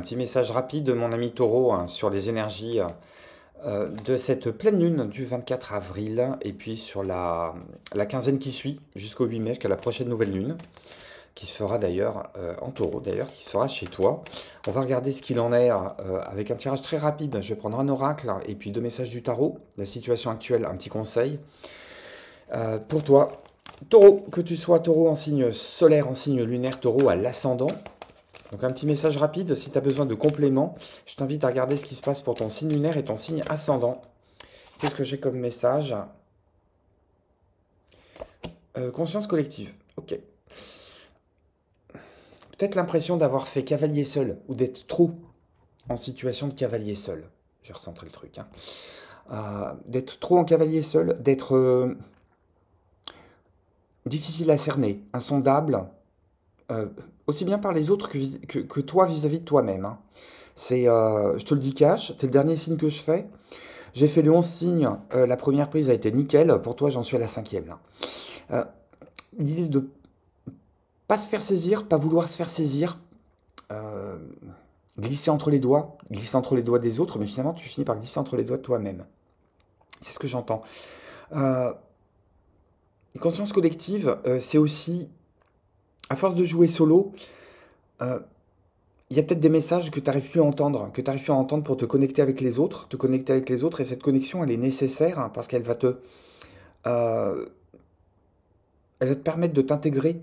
Un petit message rapide de mon ami Taureau hein, sur les énergies de cette pleine lune du 24 avril et puis sur la quinzaine qui suit jusqu'au 8 mai, jusqu'à la prochaine nouvelle lune qui se fera d'ailleurs en Taureau, d'ailleurs qui sera chez toi. On va regarder ce qu'il en est avec un tirage très rapide. Je vais prendre un oracle et puis deux messages du tarot, la situation actuelle, un petit conseil pour toi. Taureau, que tu sois taureau en signe solaire, en signe lunaire, taureau à l'ascendant. Donc un petit message rapide, si tu as besoin de compléments, je t'invite à regarder ce qui se passe pour ton signe lunaire et ton signe ascendant. Qu'est-ce que j'ai comme message? Conscience collective, ok. Peut-être l'impression d'avoir fait cavalier seul, ou d'être trop en situation de cavalier seul. J'ai recentré le truc. Hein. D'être trop en cavalier seul, d'être difficile à cerner, insondable, aussi bien par les autres que toi vis-à-vis de toi-même. Hein. Je te le dis cash, c'est le dernier signe que je fais. J'ai fait les 11 signes, la première prise a été nickel, pour toi j'en suis à la 5e. Là. L'idée de pas se faire saisir, pas vouloir se faire saisir, glisser entre les doigts des autres, mais finalement tu finis par glisser entre les doigts de toi-même. C'est ce que j'entends. Conscience collective, c'est aussi, à force de jouer solo, il y a peut-être des messages que tu n'arrives plus à entendre, pour te connecter avec les autres, et cette connexion, elle est nécessaire hein, parce qu'elle euh, elle va te permettre de t'intégrer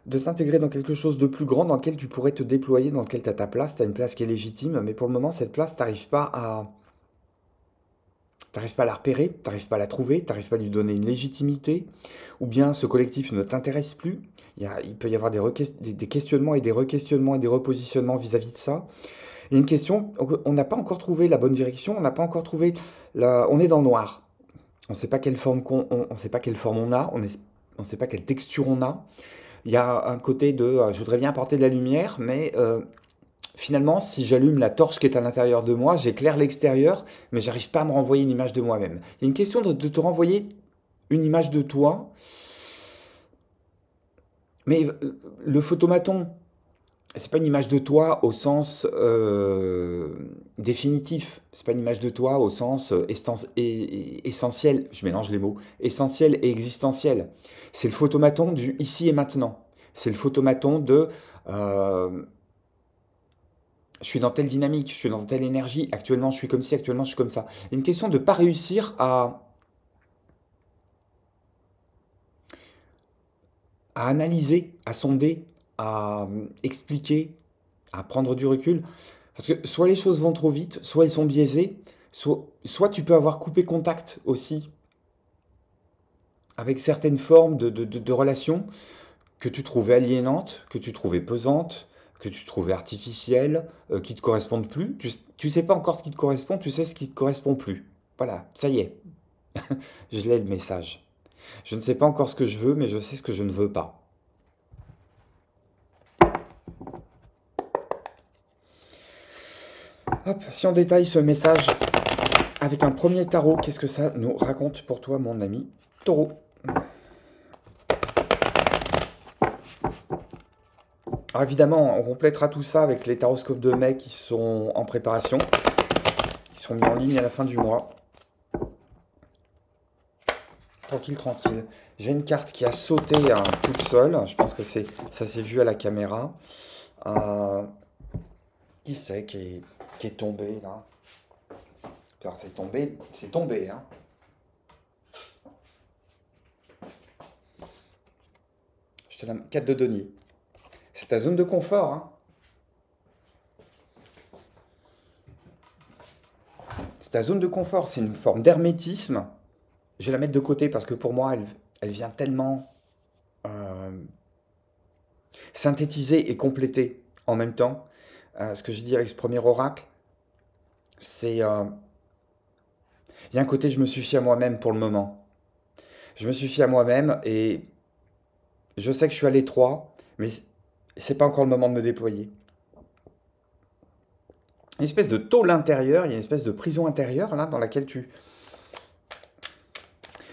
dans quelque chose de plus grand, dans lequel tu pourrais te déployer, dans lequel tu as ta place, tu as une place qui est légitime, mais pour le moment, cette place, t'arrives pas à la repérer, t'arrives pas à la trouver, t'arrives pas à lui donner une légitimité, ou bien ce collectif ne t'intéresse plus. Il peut y avoir des questionnements et des requestionnements et des repositionnements vis-à-vis de ça. Il y a une question, on n'a pas encore trouvé la bonne direction, on n'a pas encore trouvé on est dans le noir. On ne sait pas quelle forme on sait pas quelle forme on a, on ne sait pas quelle texture on a. Il y a un côté de je voudrais bien apporter de la lumière, mais finalement, si j'allume la torche qui est à l'intérieur de moi, j'éclaire l'extérieur, mais j'arrive pas à me renvoyer une image de moi-même. Il y a une question de te renvoyer une image de toi, mais le photomaton, c'est pas une image de toi au sens définitif. C'est pas une image de toi au sens essentiel. Je mélange les mots. Essentiel et existentiel. C'est le photomaton du ici et maintenant. C'est le photomaton de je suis dans telle dynamique, je suis dans telle énergie. Actuellement, je suis comme ci, actuellement, je suis comme ça. Il y a une question de pas réussir à analyser, à sonder, à expliquer, à prendre du recul. Parce que soit les choses vont trop vite, soit elles sont biaisées, soit tu peux avoir coupé contact aussi avec certaines formes de relations que tu trouvais aliénantes, que tu trouvais pesantes, que tu trouvais artificielles, qui ne te correspondent plus. Tu sais pas encore ce qui te correspond, tu sais ce qui te correspond plus. Voilà, ça y est, je l'ai le message. Je ne sais pas encore ce que je veux, mais je sais ce que je ne veux pas. Hop, si on détaille ce message avec un premier tarot, qu'est-ce que ça nous raconte pour toi, mon ami Taureau? Alors évidemment, on complétera tout ça avec les taroscopes de mai qui sont en préparation, qui sont mis en ligne à la fin du mois. Tranquille, tranquille. J'ai une carte qui a sauté hein, toute seule. Je pense que ça s'est vu à la caméra. Qui c'est qui est tombé là? Alors, c'est tombé. Hein. Je te la 4 de denier. C'est ta zone de confort. Hein. C'est ta zone de confort. C'est une forme d'hermétisme. Je vais la mettre de côté parce que pour moi, elle vient tellement synthétiser et compléter en même temps. Ce que j'ai dit avec ce premier oracle, c'est... il y a un côté, je me suffis à moi-même pour le moment. Je me suffis à moi-même et je sais que je suis à l'étroit, mais c'est pas encore le moment de me déployer. Une espèce de tôle intérieure, il y a une espèce de prison intérieure là dans laquelle tu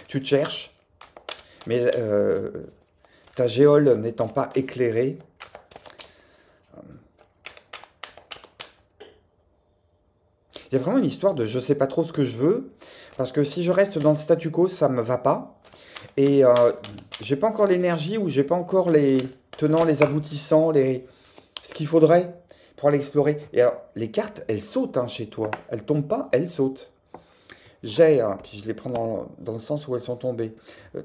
te cherches, mais ta géole n'étant pas éclairée, Il y a vraiment une histoire de je sais pas trop ce que je veux, parce que si je reste dans le statu quo, ça me va pas. Et j'ai pas encore l'énergie ou j'ai pas encore les tenants, les aboutissants, ce qu'il faudrait pour aller explorer. Et alors, les cartes, elles sautent hein, chez toi. Elles tombent pas, elles sautent. J'ai, puis je les prends dans le sens où elles sont tombées. Euh,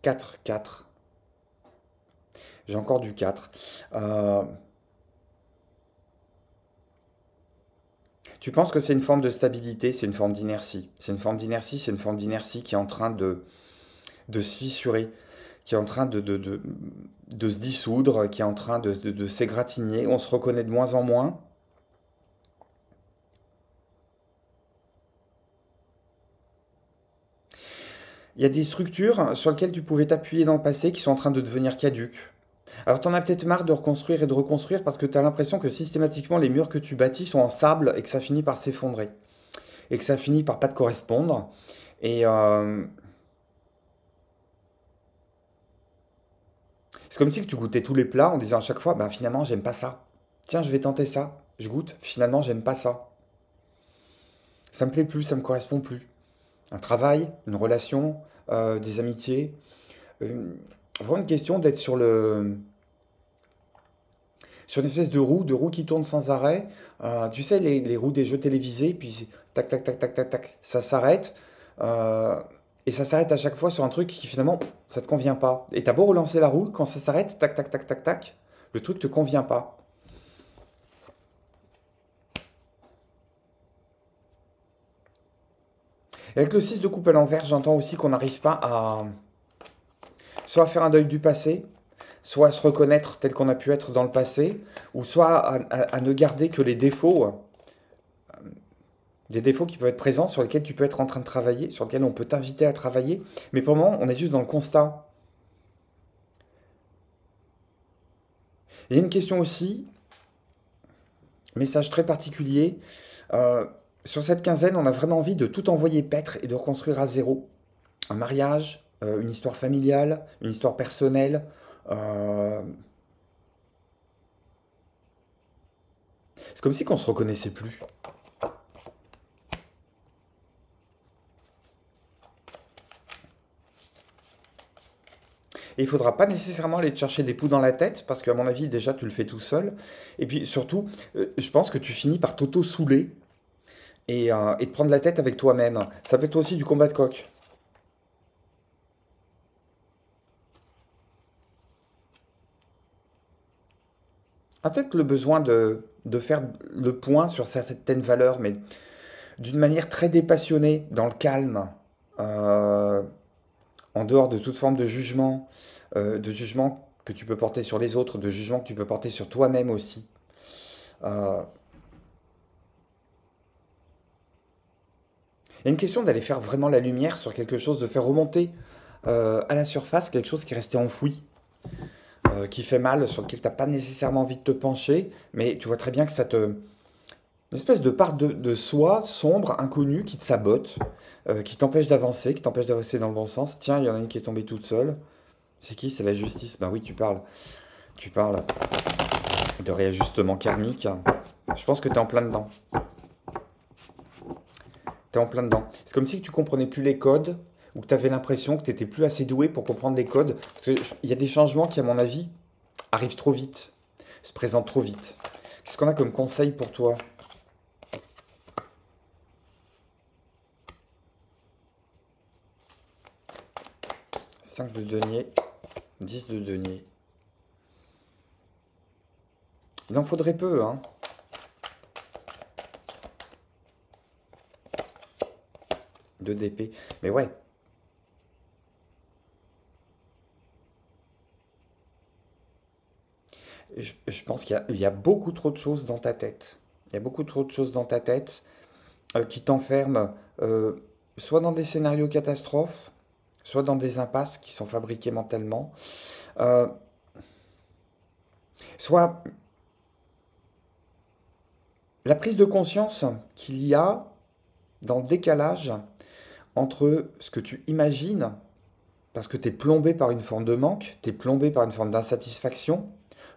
4, 4. J'ai encore du 4. Euh, tu penses que c'est une forme de stabilité, c'est une forme d'inertie. C'est une forme d'inertie, c'est une forme d'inertie qui est en train de se fissurer, qui est en train de se dissoudre, qui est en train de s'égratigner. On se reconnaît de moins en moins. Il y a des structures sur lesquelles tu pouvais t'appuyer dans le passé qui sont en train de devenir caduques. Alors t'en as peut-être marre de reconstruire et de reconstruire parce que tu as l'impression que systématiquement les murs que tu bâtis sont en sable et que ça finit par s'effondrer. Et que ça finit par pas te correspondre. Et c'est comme si que tu goûtais tous les plats en disant à chaque fois, ben finalement j'aime pas ça. Tiens, je vais tenter ça. Je goûte, finalement j'aime pas ça. Ça me plaît plus, ça me correspond plus. Un travail, une relation, des amitiés. Euh, Vraiment une question d'être sur une espèce de roue qui tourne sans arrêt. Tu sais, les roues des jeux télévisés, puis tac, tac, tac, tac, tac, tac, ça s'arrête. euh, et ça s'arrête à chaque fois sur un truc qui finalement, ça te convient pas. Et t'as beau relancer la roue, quand ça s'arrête, tac, tac, tac, tac, tac, le truc te convient pas. Et avec le 6 de coupe à l'envers, j'entends aussi qu'on n'arrive pas à soit à faire un deuil du passé, soit à se reconnaître tel qu'on a pu être dans le passé, ou soit à ne garder que les défauts, des défauts qui peuvent être présents, sur lesquels tu peux être en train de travailler, sur lesquels on peut t'inviter à travailler, mais pour le moment, on est juste dans le constat. Il y a une question aussi, message très particulier, euh, sur cette quinzaine, on a vraiment envie de tout envoyer paître et de reconstruire à zéro. Un mariage, une histoire familiale, une histoire personnelle. euh, c'est comme si qu'on se reconnaissait plus. Et il faudra pas nécessairement aller te chercher des poux dans la tête, parce qu'à mon avis, déjà, tu le fais tout seul. Et puis surtout, je pense que tu finis par t'auto-souler et te prendre la tête avec toi-même. Ça peut être aussi du combat de coq. Ah, peut-être le besoin de faire le point sur certaines valeurs, mais d'une manière très dépassionnée, dans le calme, euh, en dehors de toute forme de jugement que tu peux porter sur les autres, de jugement que tu peux porter sur toi-même aussi. Euh, Il y a une question d'aller faire vraiment la lumière sur quelque chose, de faire remonter à la surface quelque chose qui est resté enfoui, qui fait mal, sur lequel tu n'as pas nécessairement envie de te pencher, mais tu vois très bien que ça te... Une espèce de part de soi sombre, inconnue, qui te sabote, qui t'empêche d'avancer dans le bon sens. Tiens, il y en a une qui est tombée toute seule. C'est qui? C'est la justice. Ben oui, tu parles. Tu parles de réajustement karmique. Je pense que tu es en plein dedans. T'es en plein dedans. C'est comme si tu comprenais plus les codes, ou que tu avais l'impression que tu n'étais plus assez doué pour comprendre les codes. Parce qu'il y a des changements qui, à mon avis, arrivent trop vite, se présentent trop vite. Qu'est-ce qu'on a comme conseil pour toi? 5 de denier, 10 de denier. Il en faudrait peu, hein. De d'épée. Mais ouais, je pense qu'il y a beaucoup trop de choses dans ta tête. Il y a beaucoup trop de choses dans ta tête qui t'enferment euh, soit dans des scénarios catastrophes, soit dans des impasses qui sont fabriquées mentalement, euh, soit la prise de conscience qu'il y a dans le décalage entre ce que tu imagines, parce que tu es plombé par une forme de manque, tu es plombé par une forme d'insatisfaction,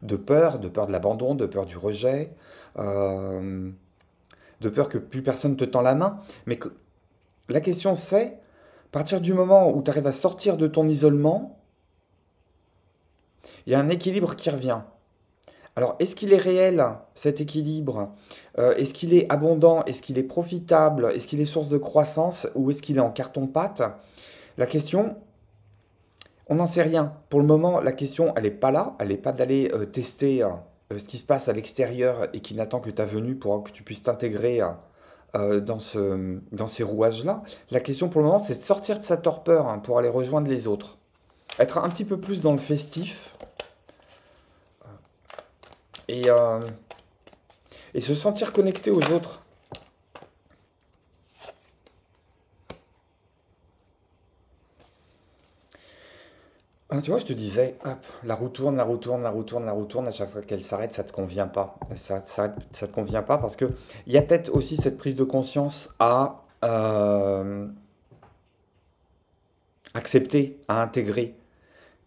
de peur de l'abandon, de peur du rejet. euh, de peur que plus personne te tend la main. Mais la question c'est, à partir du moment où tu arrives à sortir de ton isolement, il y a un équilibre qui revient. Alors, est-ce qu'il est réel, cet équilibre? Est-ce qu'il est abondant? Est-ce qu'il est profitable? Est-ce qu'il est source de croissance? Ou est-ce qu'il est en carton-pâte? La question, on n'en sait rien. Pour le moment, la question, elle n'est pas là. Elle n'est pas d'aller tester ce qui se passe à l'extérieur et qui n'attend que ta venue pour que tu puisses t'intégrer dans ces rouages-là. La question pour le moment, c'est de sortir de sa torpeur hein, pour aller rejoindre les autres. Être un petit peu plus dans le festif et, euh, et se sentir connecté aux autres. Ah, tu vois, je te disais, hop, la roue tourne, la roue tourne, la roue tourne, la roue tourne, à chaque fois qu'elle s'arrête, ça te convient pas. Ça te convient pas parce que il y a peut-être aussi cette prise de conscience à accepter, à intégrer,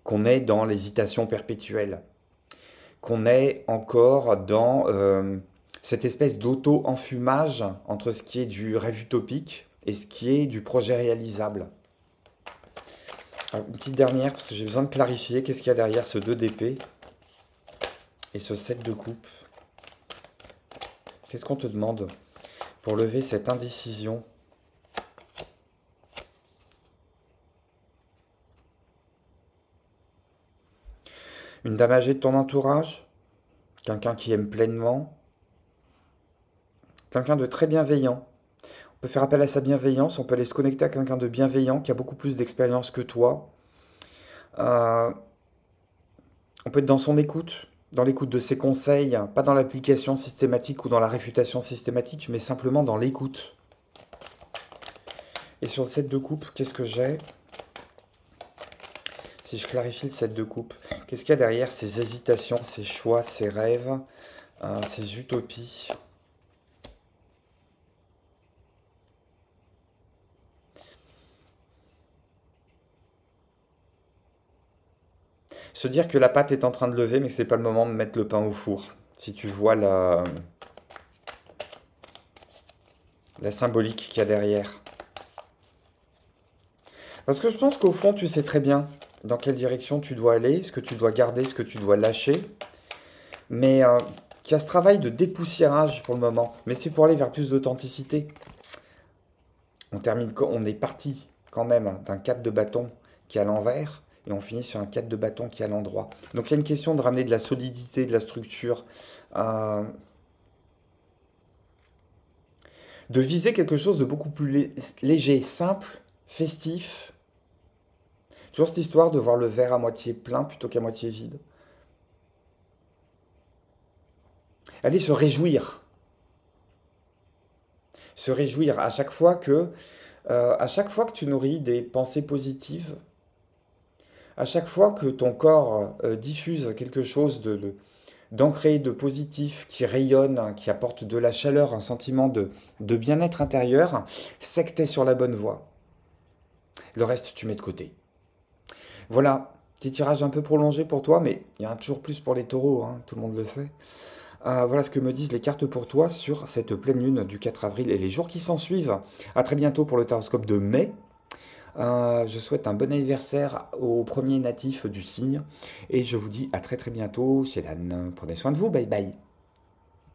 qu'on est dans l'hésitation perpétuelle, qu'on est encore dans cette espèce d'auto-enfumage entre ce qui est du rêve utopique et ce qui est du projet réalisable. Alors, une petite dernière, parce que j'ai besoin de clarifier qu'est-ce qu'il y a derrière ce 2 d'épée et ce 7 de coupe. Qu'est-ce qu'on te demande pour lever cette indécision? Une dame âgée de ton entourage? Quelqu'un qui aime pleinement? Quelqu'un de très bienveillant? On peut faire appel à sa bienveillance, on peut aller se connecter à quelqu'un de bienveillant qui a beaucoup plus d'expérience que toi. Euh, on peut être dans son écoute, dans l'écoute de ses conseils, pas dans l'application systématique ou dans la réfutation systématique, mais simplement dans l'écoute. Et sur le 7 de coupe, qu'est-ce que j'ai? Si je clarifie le 7 de coupe, qu'est-ce qu'il y a derrière ces hésitations, ces choix, ces rêves, ces utopies? Se dire que la pâte est en train de lever, mais que c'est pas le moment de mettre le pain au four. Si tu vois la symbolique qu'il y a derrière. Parce que je pense qu'au fond, tu sais très bien dans quelle direction tu dois aller, ce que tu dois garder, ce que tu dois lâcher. Mais qu'il y a ce travail de dépoussiérage pour le moment. Mais c'est pour aller vers plus d'authenticité. On est parti quand même d'un 4 de bâton qui est à l'envers. Et on finit sur un 4 de bâton qui est à l'endroit. Donc il y a une question de ramener de la solidité, de la structure. De viser quelque chose de beaucoup plus léger, simple, festif. Toujours cette histoire de voir le verre à moitié plein plutôt qu'à moitié vide. Aller se réjouir. Se réjouir à chaque fois que tu nourris des pensées positives, à chaque fois que ton corps diffuse quelque chose d'ancré, de positif, qui rayonne, qui apporte de la chaleur, un sentiment de bien-être intérieur, c'est que tu es sur la bonne voie. Le reste, tu mets de côté. Voilà, petit tirage un peu prolongé pour toi, mais il y en a toujours plus pour les taureaux, hein, tout le monde le sait. Voilà ce que me disent les cartes pour toi sur cette pleine lune du 4 avril et les jours qui s'en suivent. À très bientôt pour le taroscope de mai. Je souhaite un bon anniversaire au premier natif du signe. Et je vous dis à très très bientôt chez Dan. Prenez soin de vous, bye bye.